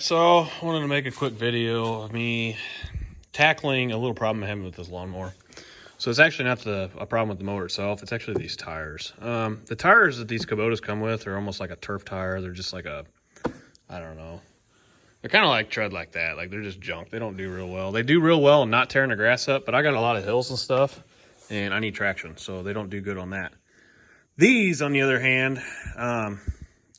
Alright, so I wanted to make a quick video of me tackling a little problem I'm having with this lawnmower. So it's actually not a problem with the motor itself, it's actually these tires. The tires that these Kubotas come with are almost like a turf tire. They're just like a, I don't know. They're kind of like tread like that. Like they're just junk. They don't do real well. They do real well in not tearing the grass up, but I got a lot of hills and stuff, and I need traction, so they don't do good on that. These, on the other hand,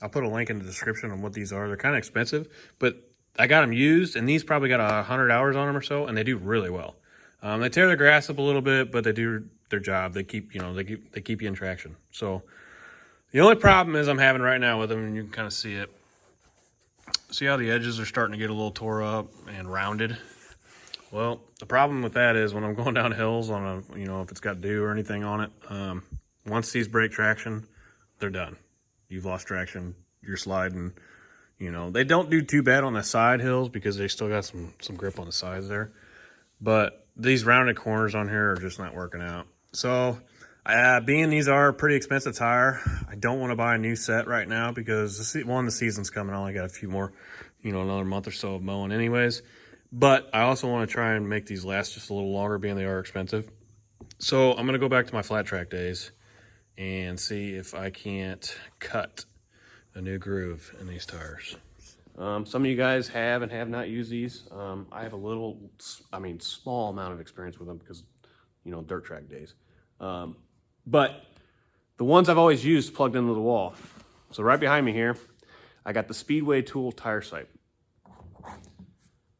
I'll put a link in the description on what these are. They're kind of expensive, but I got them used, and these probably got 100 hours on them or so, and they do really well. They tear the grass up a little bit, but they do their job. They keep, they keep you in traction. So the only problem is I'm having right now with them, and you can kind of see it. See how the edges are starting to get a little tore up and rounded? Well, the problem with that is when I'm going down hills on a, if it's got dew or anything on it, once these break traction, they're done. You've lost traction, you're sliding. They don't do too bad on the side hills because they still got some grip on the sides there. But these rounded corners on here are just not working out. So being these are a pretty expensive tire, I don't want to buy a new set right now because the season's coming. I only got a few more, another month or so of mowing anyways. But I also want to try and make these last just a little longer, being they are expensive. So I'm going to go back to my flat track days and see if I can't cut a new groove in these tires. Some of you guys have and have not used these. I have a small amount of experience with them because, dirt track days. But the ones I've always used plugged into the wall. So right behind me here, I got the Speedway Tool tire sight.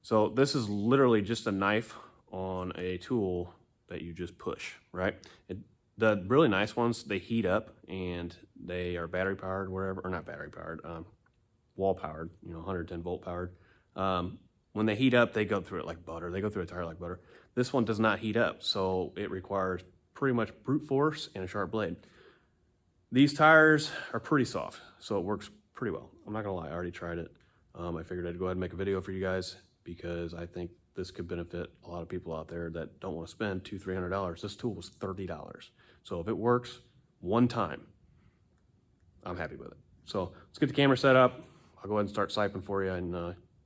So this is literally just a knife on a tool that you just push, right? The really nice ones, they heat up and they are battery powered, whatever, or not battery powered, wall powered, 110 volt powered. When they heat up, they go through it like butter. They go through a tire like butter. This one does not heat up, so it requires pretty much brute force and a sharp blade. These tires are pretty soft, so it works pretty well. I'm not gonna lie, I already tried it. I figured I'd go ahead and make a video for you guys because I think this could benefit a lot of people out there that don't want to spend $200-300. This tool was $30. So if it works one time, I'm happy with it. So let's get the camera set up. I'll go ahead and start siping for you, and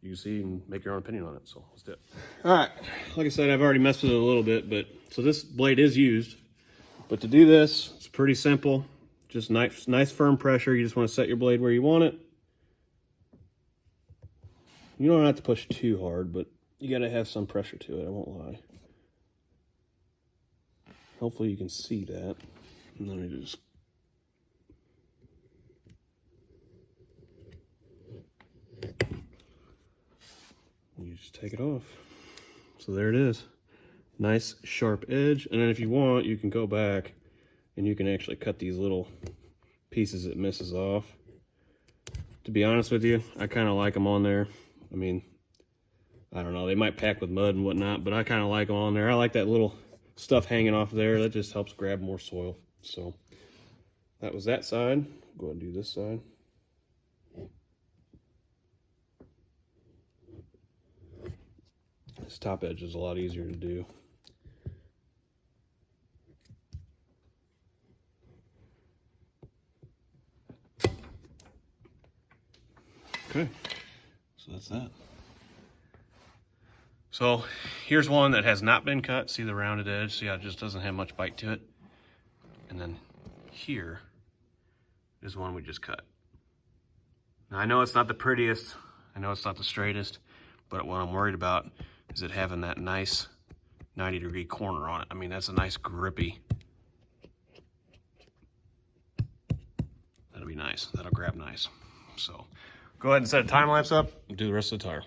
you can see and make your own opinion on it. So let's do it. All right, like I said, I've already messed with it a little bit, but so this blade is used. But to do this, it's pretty simple. Just nice firm pressure. You just want to set your blade where you want it. You don't have to push too hard, but you got to have some pressure to it, I won't lie. Hopefully you can see that. And then I just... You just take it off. So there it is. Nice sharp edge. And then if you want, you can go back and you can actually cut these little pieces it misses off. To be honest with you, I kind of like them on there. I don't know, they might pack with mud and whatnot, but I kind of like them on there. I like that little stuff hanging off there. That just helps grab more soil. So that was that side. Go ahead and do this side. This top edge is a lot easier to do. Okay, so that's that. So here's one that has not been cut. See the rounded edge? See how it just doesn't have much bite to it? And then here is one we just cut. Now I know it's not the prettiest, I know it's not the straightest, but what I'm worried about is it having that nice 90-degree corner on it. That's a nice grippy. That'll be nice, that'll grab nice. So go ahead and set a time lapse up and do the rest of the tire.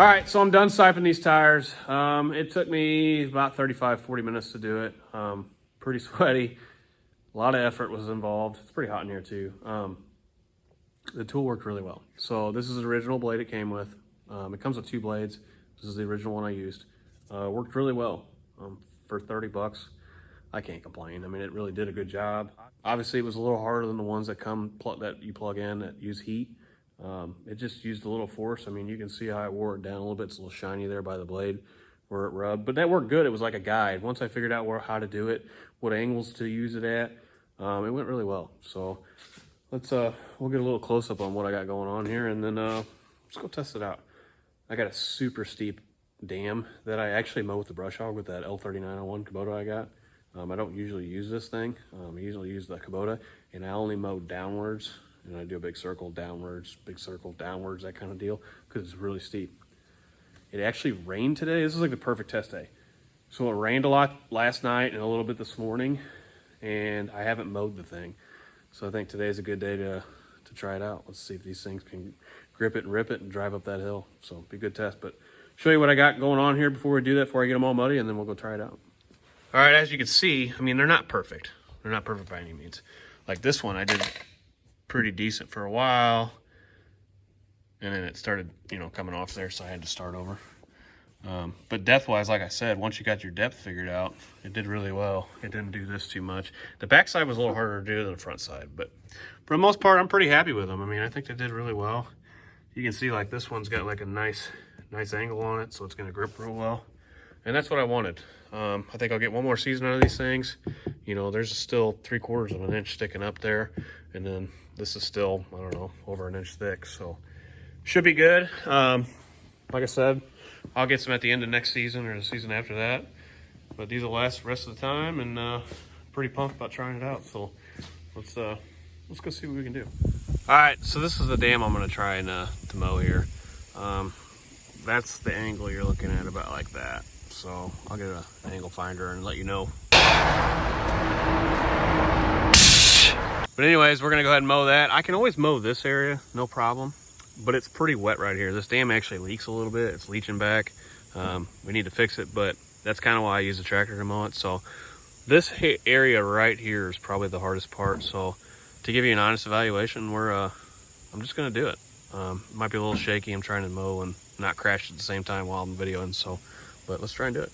All right, so I'm done siping these tires. It took me about 35-40 minutes to do it. Pretty sweaty. A lot of effort was involved. It's pretty hot in here too. The tool worked really well. So this is the original blade it came with. It comes with 2 blades. This is the original one I used. Worked really well. For 30 bucks, I can't complain. I mean, it really did a good job. Obviously, it was a little harder than the ones that that you plug in that use heat. It just used a little force. I mean, you can see how I wore it down a little bit. It's a little shiny there by the blade where it rubbed, but that worked good. It was like a guide. Once I figured out how to do it, what angles to use it at, it went really well. So let's we'll get a little close up on what I got going on here, and then let's go test it out. I got a super steep dam that I actually mow with the brush hog with that L3901 Kubota I got. I don't usually use this thing. I usually use the Kubota, and I only mow downwards, and I do a big circle downwards, that kind of deal, because it's really steep. It actually rained today. This is like the perfect test day. So it rained a lot last night and a little bit this morning, and I haven't mowed the thing. So I think today's a good day to try it out. Let's see if these things can grip it and rip it and drive up that hill. So it'll be a good test, but show you what I got going on here before we do that, before I get them all muddy, and then we'll go try it out. All right, as you can see, I mean, they're not perfect. They're not perfect by any means. Like this one, I did pretty decent for a while, and then it started, coming off there, so I had to start over. But depth-wise, like I said, once you got your depth figured out, it did really well. It didn't do this too much. The back side was a little harder to do than the front side, but for the most part, I'm pretty happy with them. I mean, I think they did really well. You can see, like, this one's got like a nice angle on it, so it's gonna grip real well. And that's what I wanted. I think I'll get one more season out of these things. There's still 3/4 of an inch sticking up there, and then this is still, I don't know, over an inch thick, so should be good. Like I said, I'll get some at the end of next season or the season after that, but these will last the rest of the time, and pretty pumped about trying it out. So let's go see what we can do. All right, so this is the dam I'm gonna try and to mow here. That's the angle you're looking at, about like that. So I'll get an angle finder and let you know. But anyways, we're gonna go ahead and mow that. I can always mow this area, no problem, but it's pretty wet right here. This dam actually leaks a little bit. It's leaching back. We need to fix it, but that's kind of why I use the tractor to mow it. So this area right here is probably the hardest part. So to give you an honest evaluation, I'm just gonna do it. It might be a little shaky. I'm trying to mow and not crash at the same time while I'm videoing, but let's try and do it.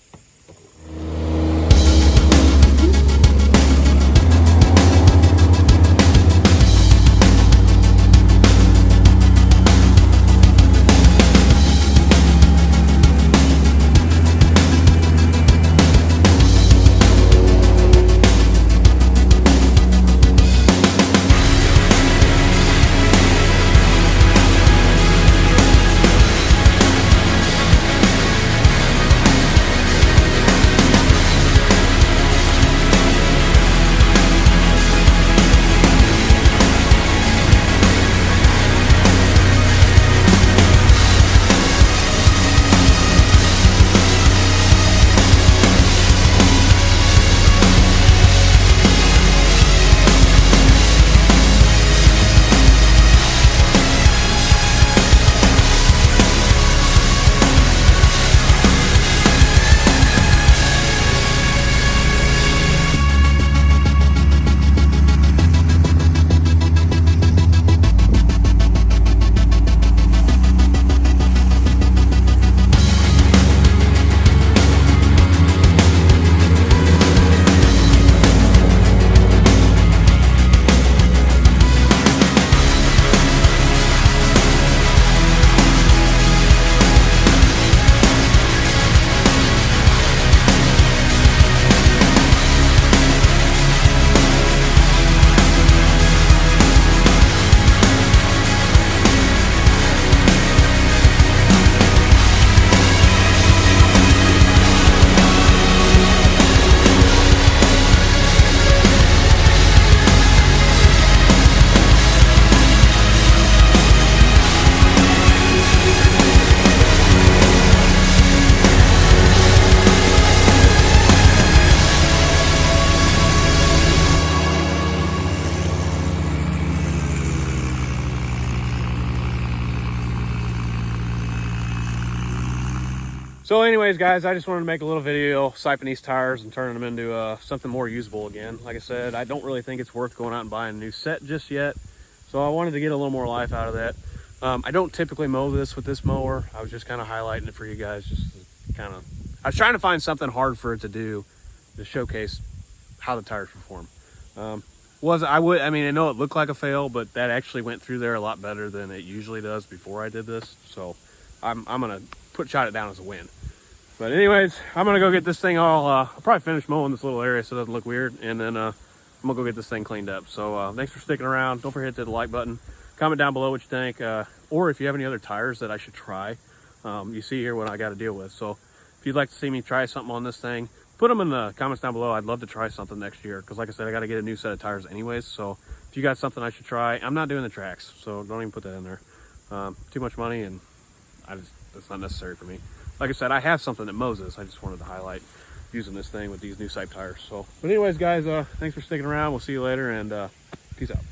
So anyways, guys, I just wanted to make a little video siping these tires and turning them into something more usable again. Like I said, I don't really think it's worth going out and buying a new set just yet. So I wanted to get a little more life out of that. I don't typically mow this with this mower. I was just kind of highlighting it for you guys. I was trying to find something hard for it to do to showcase how the tires perform. I know it looked like a fail, but that actually went through there a lot better than it usually does before I did this. So I'm gonna shot it down as a win. But anyways, I'm gonna go get this thing all, I'll probably finish mowing this little area so it doesn't look weird, and then I'm gonna go get this thing cleaned up. So thanks for sticking around. Don't forget to hit the like button. Comment down below what you think, or if you have any other tires that I should try. You see here what I got to deal with. So if you'd like to see me try something on this thing, put them in the comments down below. I'd love to try something next year, because like I said, I got to get a new set of tires anyways. So if you got something I should try, I'm not doing the tracks, so don't even put that in there. Too much money, and it's not necessary for me. Like I said, I have something that mows this. I just wanted to highlight using this thing with these new Sipe tires. So, but anyways, guys, thanks for sticking around. We'll see you later, and peace out.